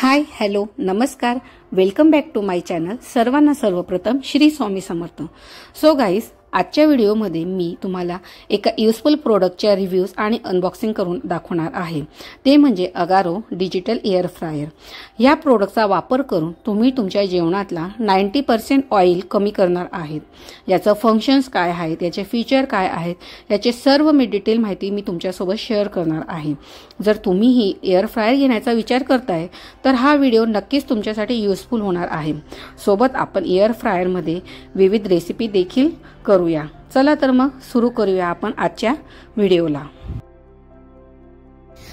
हाय hello नमस्कार welcome back to my channel. सर्वांना सर्वप्रथम श्री स्वामी समर्थ। सो गाईज, आजच्या व्हिडिओमध्ये मी तुम्हाला एका युजफुल प्रोडक्टच्या रिव्ह्यूज आणि अनबॉक्सिंग करून दाखवणार आहे। ते म्हणजे अगारो डिजिटल एअर फ्रायर। या प्रोडक्टचा वापर करून तुम्ही तुमच्या जेवणातला 90% ऑइल कमी करणार आहात। याचं फंक्शन्स काय आहेत, याचे फीचर काय आहेत, याचे सर्व मी डिटेल माहिती मी तुमच्यासोबत शेअर करणार आहे। जर तुम्ही ही एअर फ्रायर घेण्याचा विचार करताय तर हा व्हिडिओ नक्कीच तुमच्यासाठी युजफुल होणार आहे। सोबत आपण एअर फ्रायर मध्ये विविध रेसिपी देखील करूया। चला तर मग सुरू करूया आपण आजच्या व्हिडिओला।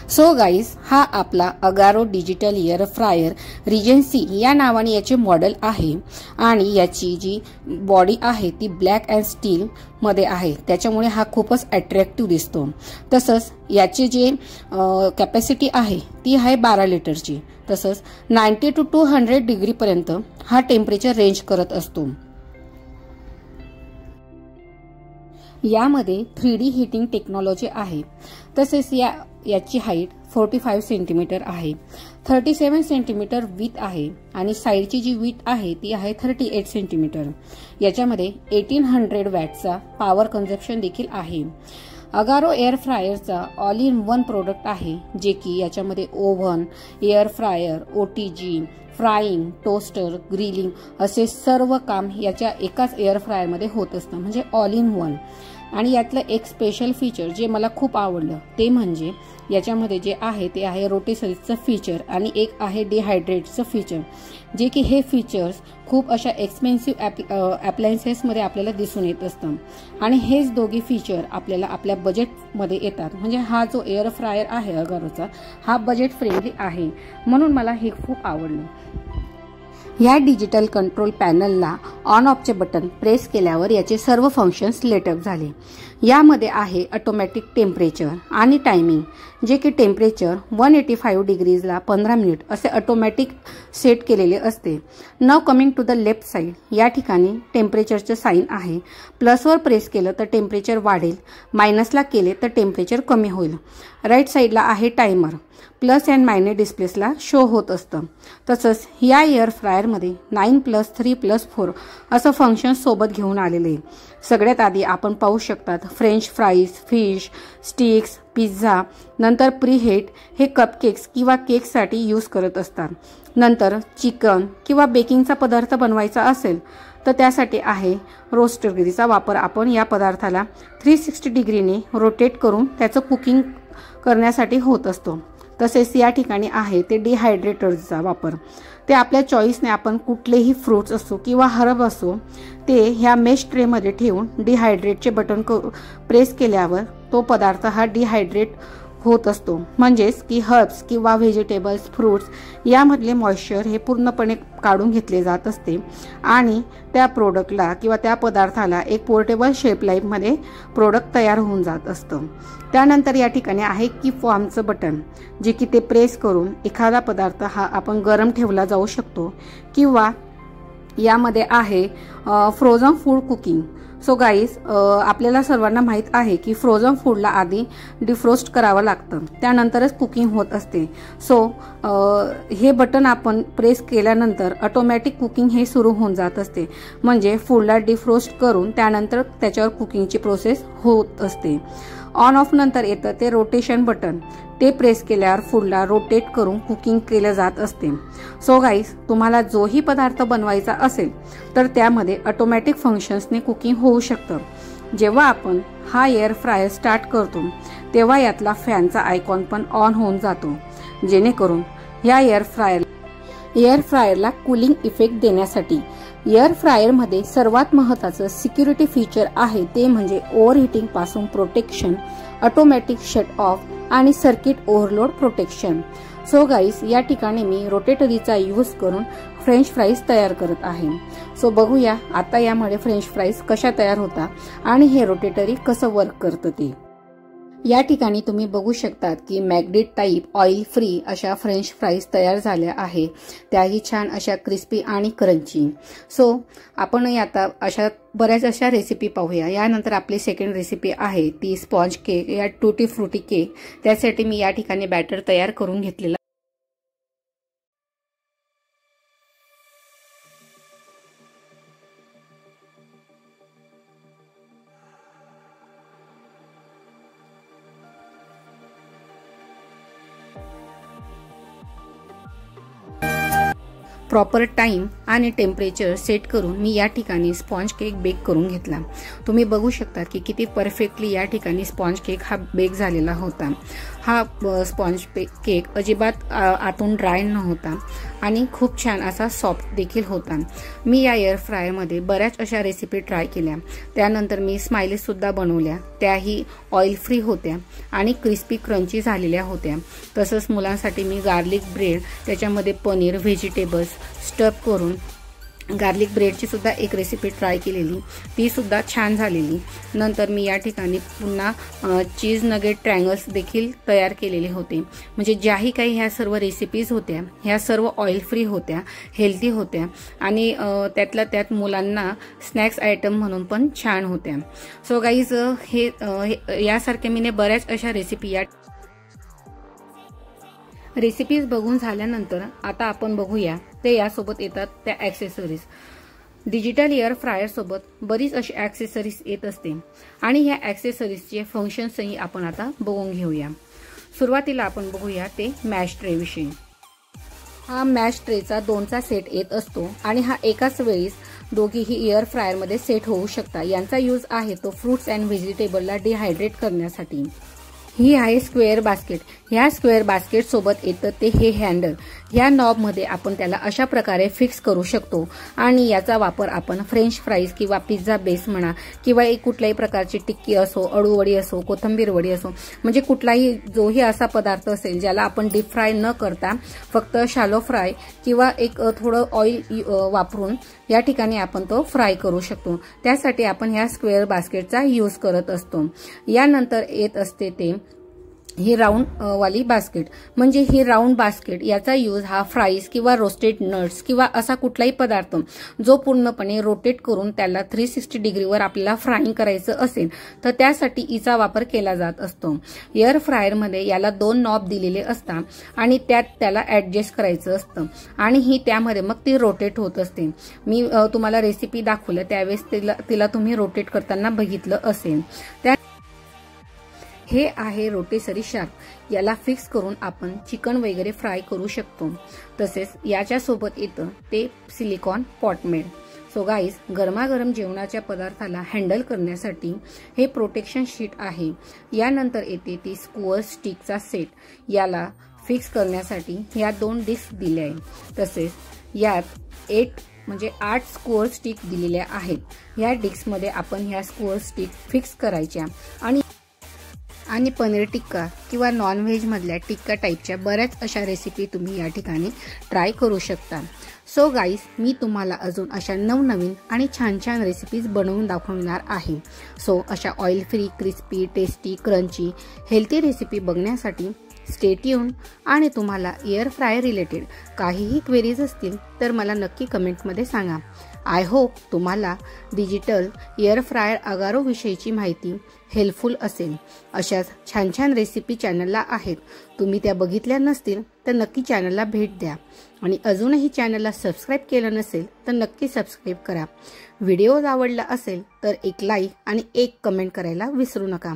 सो गाईज, हा आपला Agaro digital air fryer regency या नावाने याचे मॉडेल आहे आणि याची जी बॉडी आहे ती ब्लॅक अँड स्टील मध्ये आहे, त्याच्यामुळे हा खूपच अट्रॅक्टिव्ह दिसतो। तसंच याची जे कॅपॅसिटी आहे ती आहे 12 लिटरची। तसंच 90 to 200 डिग्री पर्यंत हा टेम्परेचर रेंज करत असतो। यामध्ये 3D हीटिंग टेक्नॉलॉजी आहे। तसेच याची हाईट 45 सेंटीमीटर आहे, 37 सेंटीमीटर विथ आहे आणि साइडची जी विथ आहे ती आहे 38 सेंटीमीटर। याच्यामध्ये 1800 वॅटचा पॉवर कंझम्पशन देखील आहे। अगारो एअर फ्रायरचा ऑल इन वन प्रोडक्ट आहे, जे की याच्यामध्ये oven, air fryer, OTG, frying, toaster, grilling असे सर्व काम याच्या एकाच एअर फ्रायर मध्ये होत असतं, म्हणजे ऑल इन वन। आणि यातलं एक स्पेशल फीचर जे मला खूप आवडलं ते म्हणजे याच्यामध्ये जे आहे ते आहे रोटेशनचं फीचर आणि एक आहे डिहायड्रेटचं फीचर, जे की हे फीचर्स खूप अशा एक्सपेन्सिव्ह अप्लायन्सेस मध्ये आपल्याला दिसून येत असतं आणि हेच दोघी फीचर आपल्याला आपल्या बजेटमध्ये येतात। म्हणजे हा जो एअर फ्रायर आहे अगारोचा हा बजेट फ्रेंडली आहे, म्हणून मला हे खूप आवडलं। या डिजिटल कंट्रोल पॅनलला ऑन ऑफचे बटन प्रेस केल्यावर याचे सर्व फंक्शन्स लेटअप झाले। यामध्ये आहे ऑटोमॅटिक टेम्परेचर आणि टायमिंग, जे की टेम्परेचर 185 डिग्रीजला 15 मिनिट असे ऑटोमॅटिक सेट केलेले असते। Now coming to the left side, या ठिकाणी टेम्परेचरचे साइन आहे। प्लसवर प्रेस केलं तर टेम्परेचर वाढेल, मायनसला केले तर टेम्परेचर कमी होईल। राईट साइडला आहे टायमर, प्लस अँड मायनस डिस्प्लेसला शो होत असतं। तसंच या एअर फ्रायरमध्ये 9+3+4 असं फंक्शन सोबत घेऊन आलेले आहे। सगळ्यात आधी आपण पाहू शकतात French fries, fish sticks, pizza, नंतर प्रीहीट हे कपकेक्स किंवा केकसाठी यूज करत असतात। नंतर चिकन किंवा बेकिंगचा पदार्थ बनवायचा असेल तर त्यासाठी आहे रोस्टर ग्रिलचा वापर। आपण या पदार्थाला 360 डिग्रीने रोटेट करून त्याचं कुकिंग करण्यासाठी होत असतो। तसेच या ठिकाणी आहे ते डिहायड्रेटरचा वापर। ते आपल्या चॉईसने आपण कुठलेही फ्रूट्स असो किंवा हर्ब असो ते ह्या मेश ट्रेमध्ये ठेवून डिहायड्रेटचे बटन प्रेस केल्यावर तो पदार्थ हा डिहायड्रेट होत असतो। म्हणजेच की हर्ब्स किंवा व्हेजिटेबल्स, फ्रूट्स यामधले मॉइश्चर हे पूर्णपणे काढून घेतले जात असते आणि त्या प्रोडक्टला किंवा त्या पदार्थाला एक पोर्टेबल शेप लाईफमध्ये प्रोडक्ट तयार होऊन जात असतं। त्यानंतर या ठिकाणी आहे की फॉर्मचं बटन, जे की ते प्रेस करून एखादा पदार्थ हा आपण गरम ठेवला जाऊ शकतो किंवा यामध्ये आहे frozen food cooking. So guys, आपल्याला सर्वांना माहीत आहे की फ्रोझन फूडला आधी डिफ्रोस्ट करावं लागतं, त्यानंतरच कुकिंग होत असते। सो हे बटन आपण प्रेस केल्यानंतर ऑटोमॅटिक कुकिंग हे सुरू होऊन जात असते। म्हणजे फूडला डिफ्रोस्ट करून त्यानंतर त्याच्यावर कुकिंगची प्रोसेस होत असते। ऑन ऑफ नंतर येतं ते रोटेशन बटन, ते प्रेस केल्यावर फूडला रोटेट करून कुकिंग केलं जात असते। सो गाईज, तुम्हाला जोही पदार्थ बनवायचा असेल तर त्यामध्ये ऑटोमॅटिक फंक्शन्सने कुकिंग होऊ शकतं। जेव्हा आपण हा एअर फ्रायर स्टार्ट करतो तेव्हा यातला फॅनचा आयकॉन पण ऑन होऊन जातो, जेणेकरून या एअर फ्रायरला कूलिंग इफेक्ट देण्यासाठी। एअर फ्रायरमध्ये सर्वात महत्त्वाचं सिक्युरिटी फीचर आहे ते म्हणजे ओव्हरहीटिंग पासून प्रोटेक्शन, ऑटोमॅटिक शट ऑफ आणि circuit overload protection. So guys, या ठिकाणी मी रोटेटरीचा यूज करून फ्रेंच फ्राईज तयार करत आहे। सो बघूया आता यामध्ये फ्रेंच फ्राईज कशा तयार होतात आणि हे रोटेटरी कसं वर्क करतं ते। या ठिकाणी तुम्ही बघू शकतात की मॅग्नेट टाईप ऑइल फ्री अशा फ्रेंच फ्राईज तयार झाल्या आहे, त्याही छान अशा क्रिस्पी आणि क्रंची। सो आपण आता अशा बऱ्याच अशा रेसिपी पाहूया। यानंतर आपली सेकंड रेसिपी आहे ती स्पॉन्ज केक या टूटी फ्रुटी केक। त्यासाठी मी या ठिकाणी बॅटर तयार करून घेतलेला प्रॉपर टाइम आणि टेम्परेचर सेट करून मी या ठिकाणी स्पॉन्ज केक बेक करून घेतला। तुम्ही बघू शकता की किती परफेक्टली या ठिकाणी स्पॉन्ज केक हा बेक झालेला होता। हा स्पॉन्ज केक अजिबात आतून ड्राय नव्हता आणि खूप छान असा सॉफ्ट देखील होता। मी या एअर फ्रायरमध्ये बऱ्याच अशा रेसिपी ट्राय केल्या, त्यानंतर मी स्माइलीज सुद्धा बनवल्या, त्याही ऑइल फ्री होत्या आणि क्रिस्पी क्रंची झालेल्या होत्या। तसंच मुलांसाठी मी गार्लिक ब्रेड, त्याच्यामध्ये पनीर, व्हेजिटेबल्स स्टफ करून गार्लिक ब्रेडची सुद्धा एक रेसिपी ट्राय केलेली, ती सुद्धा छान झालेली। नंतर मी या ठिकाणी पुन्हा चीज नगेट ट्रायंगल्स देखील तयार केलेले होते। म्हणजे ज्याही काही ह्या सर्व रेसिपीज होत्या ह्या सर्व ऑइल फ्री होत्या, हेल्दी होत्या आणि त्यातल्या त्यात मुलांना स्नॅक्स आयटम म्हणून पण छान होत्या। सो गाईज हे यासारख्या मी बऱ्याच अशा रेसिपीज बघून झाल्यानंतर आता आपण बघूया ते यासोबत येतात त्या ॲक्सेसरीज। डिजिटल एअर फ्रायर सोबत बरीच अशी ॲक्सेसरीज येत असते आणि ह्या ॲक्सेसरीजचे फंक्शन्सही आपण आता बघून घेऊया। सुरुवातीला आपण बघूया ते मॅश ट्रे विषयी। हा मॅश ट्रेचा 2चा सेट येत असतो आणि हा एकाच वेळी दोघीही एअर फ्रायरमध्ये सेट होऊ शकतात। यांचा यूज आहे तो फ्रूट्स अँड व्हेजिटेबलला डिहायड्रेट करण्यासाठी। ही आहे स्क्वेअर बास्केट। ह्या स्क्वेअर बास्केट सोबत येतं ते हे हँडल। ह्या नॉब मध्ये आपण त्याला अशा प्रकारे फिक्स करू शकतो आणि याचा वापर आपण फ्रेंच फ्राईज किंवा पिझ्झा बेस म्हणा किंवा एक कुठल्याही प्रकारची टिक्की असो, अळूवडी असो, कोथिंबीर वडी असो, म्हणजे कुठलाही जोही असा पदार्थ असेल ज्याला आपण डीप फ्राय न करता फक्त शॅलो फ्राय किंवा एक थोडं ऑइल वापरून या ठिकाणी आपण तो फ्राय करू शकतो। त्यासाठी आपण ह्या स्क्वेअर बास्केटचा यूज करत असतो। यानंतर येत असते ते ही राउंड वाली बास्केट। म्हणजे ही राउंड बास्केट याचा यूज हा फ्राईज किंवा रोस्टेड नट्स किंवा असा कुठलाही पदार्थ जो पूर्णपणे रोटेट करून त्याला 360 डिग्रीवर आपल्याला फ्राईंग करायचं असेल तर त्यासाठी हिचा वापर केला जात असतो। एअर फ्रायरमध्ये याला 2 नॉब दिलेले असतात आणि त्याला ऍडजस्ट करायचं असतं आणि ही त्यामध्ये मग ती रोटेट होत असते। मी तुम्हाला रेसिपी दाखवलं त्यावेळेस तिला तुम्ही रोटेट करताना बघितलं असेल। हे आहे रोटेसरी शार्क। याला फिक्स करून आपण चिकन वगैरे फ्राय करू शकतो। तसेच याच्या सोबत येतं ते सिलिकॉन पॉटमेड। सो गाईज, गरमागरम जेवणाच्या पदार्थाला हँडल करण्यासाठी हे प्रोटेक्शन शीट आहे। यानंतर येते ती स्क्वर स्टिकचा सेट। याला फिक्स करण्यासाठी या 2 डिस्क दिल्या आहेत। तसेच यात 8 स्क्वर स्टिक दिलेल्या आहेत। या डिस्कमध्ये आपण ह्या स्क्वर स्टिक फिक्स करायच्या आणि पनीर टिक्का किंवा नॉनव्हेज मधल्या टिक्का टाईपच्या बऱ्याच अशा रेसिपी तुम्ही या ठिकाणी ट्राय करू शकता। सो गाईज, मी तुम्हाला अजून अशा नवनवीन आणि छान छान रेसिपीज बनवून दाखवणार आहे। सो अशा oil free, crispy, tasty, crunchy, healthy recipe बघण्यासाठी स्टे ट्यून। आणि तुम्हाला एअर फ्रायर रिलेटेड काहीही क्वेरीज असतील तर मला नक्की कमेंटमध्ये सांगा। आय होप तुम्हाला डिजिटल एअर फ्रायर अगारो विषयीची माहिती हेल्पफुल असेल। अशाच छान छान रेसिपी चॅनलला आहेत, तुम्ही त्या बघितल्या नसतील तर नक्की चॅनलला भेट द्या आणि अजूनही चॅनलला सबस्क्राईब केलं नसेल तर नक्की सबस्क्राईब करा। व्हिडिओ आवडला असेल तर एक लाईक आणि एक कमेंट करायला विसरू नका।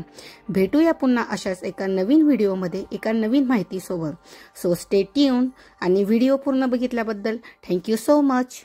भेटूया पुन्हा अशाच एका नवीन व्हिडिओमध्ये एका नवीन माहितीसोबत। सो स्टे ट्यून आणि व्हिडिओ पूर्ण बघितल्याबद्दल थँक्यू सो मच।